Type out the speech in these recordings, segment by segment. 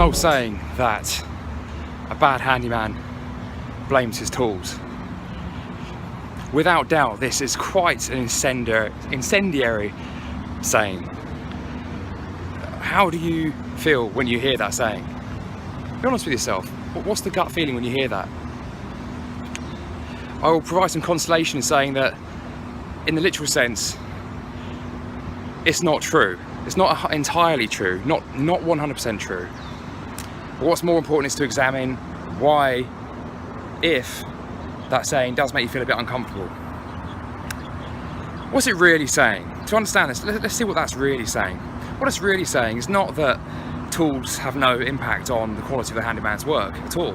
old saying that a bad handyman blames his tools. Without doubt, this is quite an incendiary saying. How do you feel when you hear that saying? Be honest with yourself. What's the gut feeling when you hear that? I will provide some consolation in saying that, in the literal sense, it's not true. It's not entirely true, not 100% true. But what's more important is to examine why, if that saying does make you feel a bit uncomfortable. What's it really saying? To understand this, let's see what that's really saying. What it's really saying is not that tools have no impact on the quality of the handyman's work at all.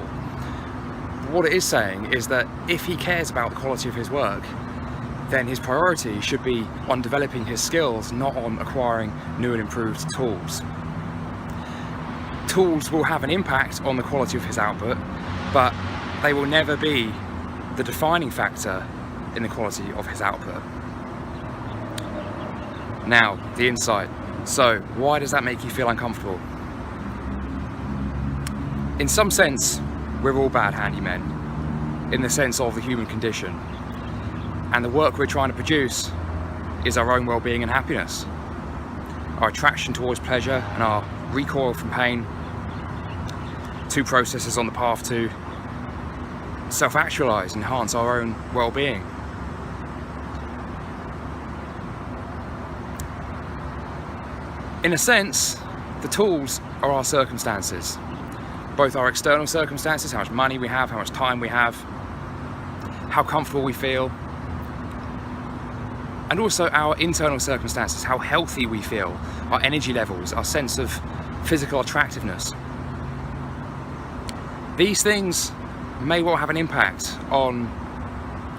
What it is saying is that if he cares about the quality of his work, then his priority should be on developing his skills, not on acquiring new and improved tools. Tools will have an impact on the quality of his output, but they will never be the defining factor in the quality of his output. Now, the insight. So, why does that make you feel uncomfortable? In some sense, we're all bad handymen, in the sense of the human condition. And the work we're trying to produce is our own well-being and happiness. Our attraction towards pleasure and our recoil from pain. Two processes on the path to self-actualize and enhance our own well-being. In a sense, the tools are our circumstances. Both our external circumstances, how much money we have, how much time we have, how comfortable we feel, and also our internal circumstances, how healthy we feel, our energy levels, our sense of physical attractiveness. These things may well have an impact on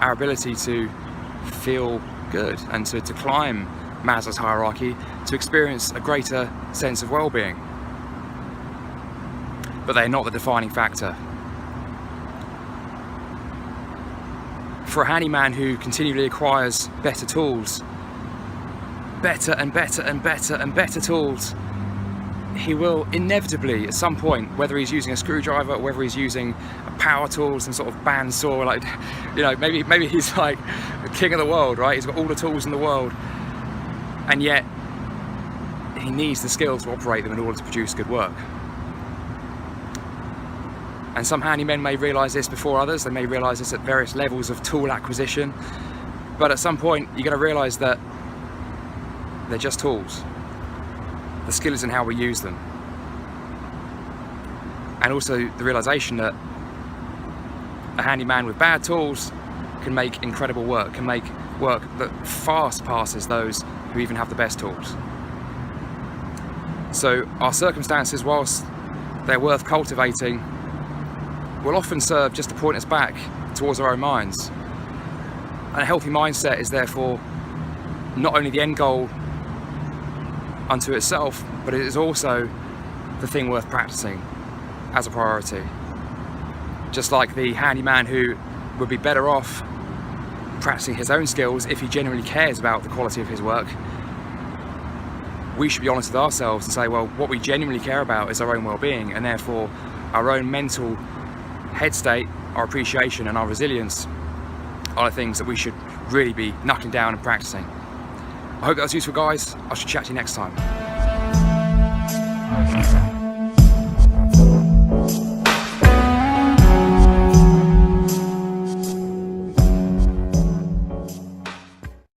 our ability to feel good and to climb Maslow's hierarchy, to experience a greater sense of well-being. But they're not the defining factor. For a handyman who continually acquires better tools, better and better and better and better tools, he will inevitably, at some point, whether he's using a screwdriver or whether he's using a power tool, some sort of bandsaw, like, you know, maybe he's like the king of the world, right? He's got all the tools in the world, and yet he needs the skill to operate them in order to produce good work. And some handymen may realise this before others. They may realise this at various levels of tool acquisition, but at some point you're going to realise that they're just tools. The skill is in how we use them. And also the realisation that a handyman with bad tools can make incredible work, can make work that far surpasses those who even have the best tools. So our circumstances, whilst they're worth cultivating, will often serve just to point us back towards our own minds. And a healthy mindset is therefore not only the end goal unto itself, but it is also the thing worth practicing as a priority. Just like the handyman who would be better off practicing his own skills if he genuinely cares about the quality of his work, we should be honest with ourselves and say, well, what we genuinely care about is our own well-being, and therefore our own mental head state, our appreciation and our resilience are the things that we should really be knuckling down and practicing. I hope that was useful, guys. I shall chat to you next time.